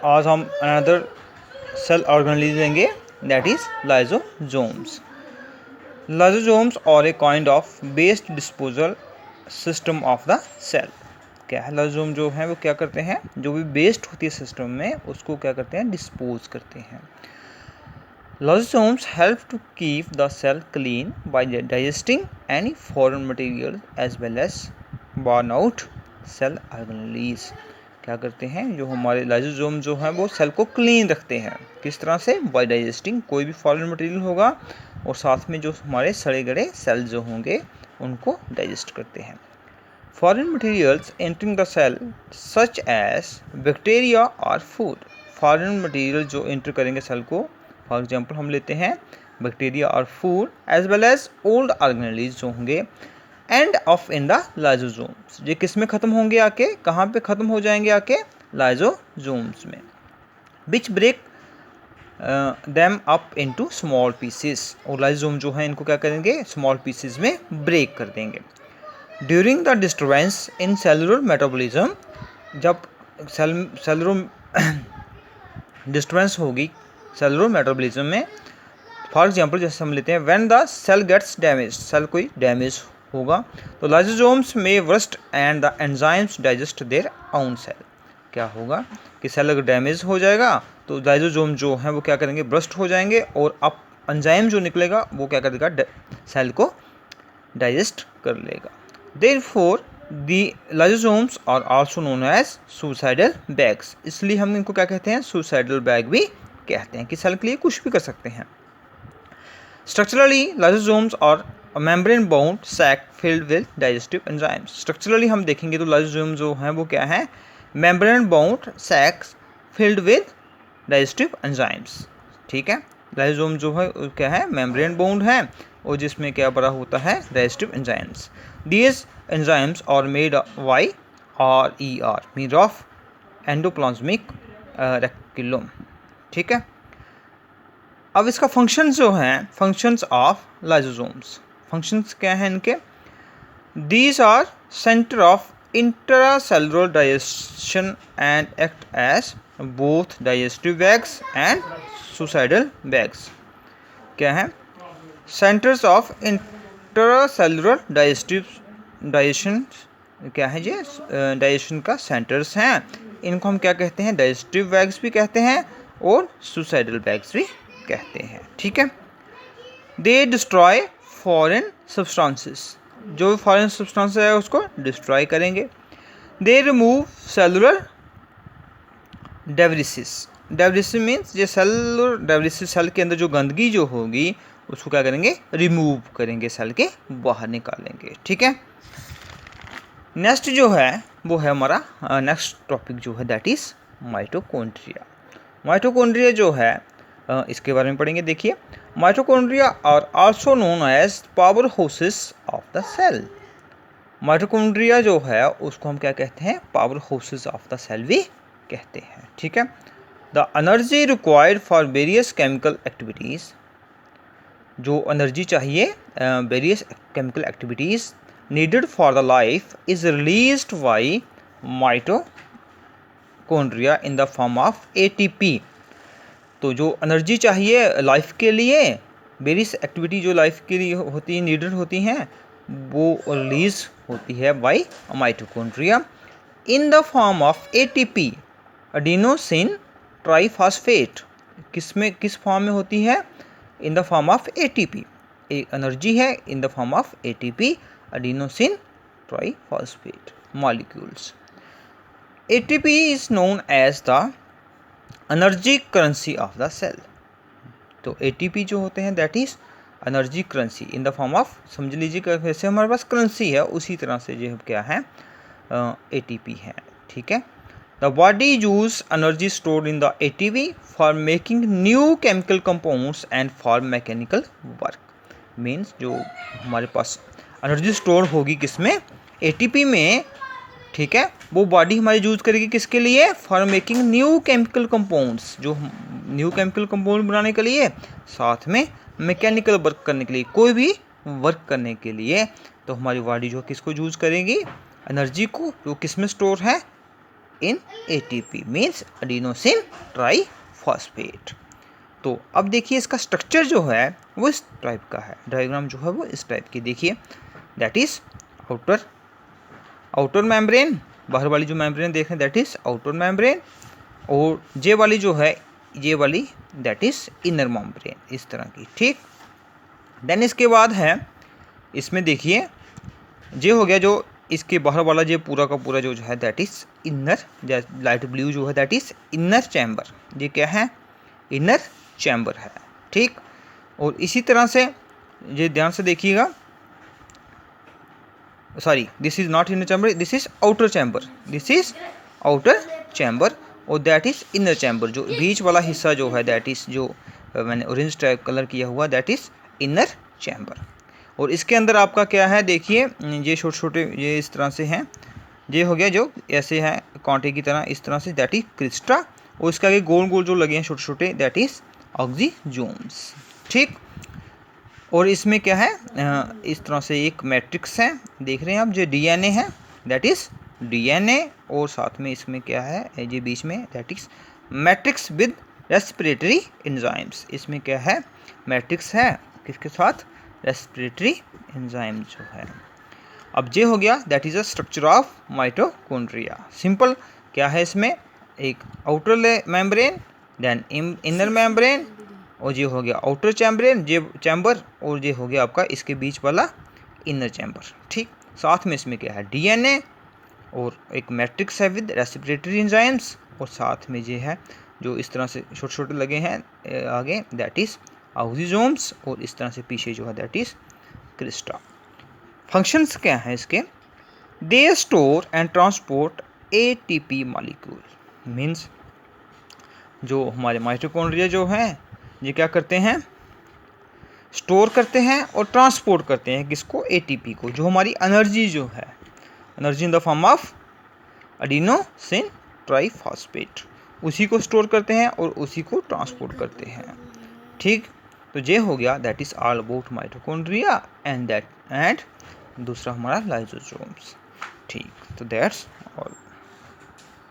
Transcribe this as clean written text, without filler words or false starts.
आज हम another cell organelle लेंगे, that is lysosomes. Lysosomes are a kind of waste disposal system of the cell. क्या है, lysosome जो है वो क्या करते हैं, जो भी वेस्ट होती है सिस्टम में उसको क्या करते हैं, डिस्पोज करते हैं। Lysosomes help to keep the cell clean by digesting any foreign material as well as burn out cell organelles। क्या करते हैं, जो हमारे लाइसोसोम जो हैं वो सेल को क्लीन रखते हैं। किस तरह से? बाय डाइजेस्टिंग, कोई भी फॉरेन मटेरियल होगा और साथ में जो हमारे सड़े गड़े सेल जो होंगे उनको डाइजेस्ट करते हैं। Foreign materials entering the cell such as bacteria और फूड। फॉरेन मटेरियल जो एंटर करेंगे सेल को, फॉर एग्जाम्पल हम लेते हैं बैक्टीरिया और food as well as old organelles जो होंगे end of in the lysosomes. ये किस में ख़त्म होंगे आके, कहाँ पे ख़त्म हो जाएंगे आके? लाइसोसोम्स में। Which break them up into small pieces. और लाइसोसोम जो है इनको क्या करेंगे, स्मॉल पीसेस में ब्रेक कर देंगे। During the disturbance in cellular metabolism, जब सेलुलर डिस्टर्बेंस होगी सेलुलर मेटाबॉलिज्म में, फॉर एग्जांपल जैसे हम लेते हैं when the cell gets damage, cell कोई डैमेज होगा तो लाइसोसोम्स में burst and the enzymes digest their own cell. क्या होगा कि सेल अगर डैमेज हो जाएगा तो लाइसोसोम जो है वो क्या करेंगे, ब्रस्ट हो जाएंगे और अब एंजाइम जो निकलेगा वो क्या करेगा, सेल को डाइजेस्ट कर लेगा। Therefore the lysosomes are also known as suicidal bags. इसलिए हम इनको क्या कहते हैं, सुसाइडल बैग भी कहते हैं, कि सेल के लिए कुछ भी कर सकते हैं। Structurally lysosomes are membrane bound sac filled with digestive enzymes. Structurally हम देखेंगे तो लाइसोसोम जो है वो क्या है, membrane bound sac filled with digestive enzymes. ठीक है, लाइसोसोम जो है क्या है, मेम्ब्रेन बाउंड है और जिसमें क्या भरा होता है, digestive enzymes. These enzymes are made by RER mean of endoplasmic reticulum. ठीक है, अब इसका फंक्शन जो है, फंक्शंस ऑफ लाइसोसोम्स, फंक्शंस क्या हैं इनके? These are centre of intracellular digestion and act as both digestive bags and suicidal bags. क्या है? सेंटर्स ऑफ इंट्रासेलुलर डाइजेशन, क्या है ये, डाइजेशन का सेंटर्स हैं। इनको हम क्या कहते हैं, डाइजेस्टिव बैग्स भी कहते हैं और सुसाइडल बैग्स भी कहते हैं। ठीक है, दे डिस्ट्रॉय फॉरेन सब्सटेंसेस, जो फॉरेन सब्सटेंस है उसको डिस्ट्रॉय करेंगे। They remove cellular debris. Debris means ये सेलुलर डेब्रिसिस, सेल के अंदर जो गंदगी जो होगी उसको क्या करेंगे, रिमूव करेंगे, सेल के बाहर निकालेंगे। ठीक है, नेक्स्ट जो है वो है हमारा नेक्स्ट टॉपिक जो है दैट इज माइटोकॉन्ड्रिया। माइटोकॉन्ड्रिया जो है इसके बारे में पढ़ेंगे। देखिए, mitochondria are also known as power houses of the cell. Mitochondria जो है उसको हम क्या कहते हैं, power houses of the cell भी कहते हैं। ठीक है, the energy required for various chemical activities, जो एनर्जी चाहिए various chemical activities needed for the life is released by mitochondria in the form of ATP। तो जो एनर्जी चाहिए लाइफ के लिए, वेरियस एक्टिविटी जो लाइफ के लिए होती है, नीडेड होती हैं, वो रिलीज होती है by mitochondria in the form of ATP, adenosine triphosphate. किस फॉर्म में होती है? In the form of ATP। Energy है in the form of ATP, adenosine triphosphate molecules. ATP is known as the energy currency of the cell. तो ATP जो होते हैं that is energy currency in the form of, समझ लीजिए कि जैसे हमारे पास करेंसी है उसी तरह से जो क्या है ATP है। ठीक है, the body use energy stored in the ATP for making new chemical compounds and for mechanical work. Means जो हमारे पास एनर्जी स्टोर होगी किसमें, ATP में। ठीक है, वो बॉडी हमारी यूज करेगी किसके लिए, for making new chemical compounds, जो न्यू केमिकल कंपाउंड बनाने के लिए, साथ में मैकेनिकल वर्क करने के लिए, कोई भी वर्क करने के लिए। तो हमारी बॉडी जो किसको यूज करेगी, एनर्जी को, जो किस में स्टोर है, इन ATP मीन्स एडिनोसिन ट्राइफॉस्फेट। तो अब देखिए इसका स्ट्रक्चर जो है वो इस टाइप का है, डायग्राम जो है वो इस टाइप की देखिए, दैट इज आउटर मेम्ब्रेन, बाहर वाली जो मेम्ब्रेन देख रहे हैं दैट इज आउटर मेम्ब्रेन, और जे वाली जो है ये वाली दैट इज इनर मेम्ब्रेन, इस तरह की, ठीक। देन इसके बाद है इसमें देखिए ये हो गया जो इसके बाहर वाला ये पूरा का पूरा जो है that is inner, light blue जो है दैट इज इनर चैम्बर, ये क्या है इनर चैम्बर है, ठीक। और इसी तरह से ये ध्यान से देखिएगा, sorry this is not inner chamber, this is outer chamber, this is outer chamber, और दैट इज इनर चैम्बर, जो बीच वाला हिस्सा जो है दैट इज जो मैंने ऑरेंज टाइप कलर किया हुआ दैट इज इनर चैम्बर। और इसके अंदर आपका क्या है देखिए, ये छोटे छोटे ये इस तरह से हैं, ये हो गया जो ऐसे है कांटे की तरह इस तरह से दैट इज क्रिस्टा, और इसके आगे गोल गोल जो लगे हैं छोटे छोटे दैट इज ऑक्सीजोम्स, ठीक। और इसमें क्या है इस तरह से एक मैट्रिक्स है, देख रहे हैं आप, जो DNA है दैट इज DNA, और साथ में इसमें क्या है ये बीच में that is matrix with respiratory enzymes, इसमें क्या है मैट्रिक्स है किसके साथ रेस्पिरेटरी एंजाइम जो है। अब ये हो गया that is a structure of mitochondria, simple क्या है इसमें एक outer membrane, then inner membrane, और ये हो गया आउटर चैम्बरेन ये चैम्बर, और ये हो गया आपका इसके बीच वाला इनर चैम्बर, ठीक। साथ में इसमें क्या है DNA, और एक मैट्रिक्स है विद रेस्पिरेटरी एंजाइम्स, और साथ में ये है जो इस तरह से छोटे छोटे लगे हैं आगे दैट इज ऑक्सीजोम्स, और इस तरह से पीछे जो है दैट इज क्रिस्टा। फंक्शंस क्या हैं इसके, they store and transport ATP molecule, means जो हमारे माइटोकॉन्ड्रिया जो हैं ये क्या करते हैं स्टोर करते हैं और ट्रांसपोर्ट करते हैं किसको ATP को, जो हमारी एनर्जी जो है energy in the form of adenosine triphosphate, उसी को स्टोर करते हैं और उसी को ट्रांसपोर्ट करते हैं, ठीक। तो ये हो गया that is all about mitochondria and दूसरा हमारा लाइसोसोम्स, ठीक। तो दैट्स ऑल।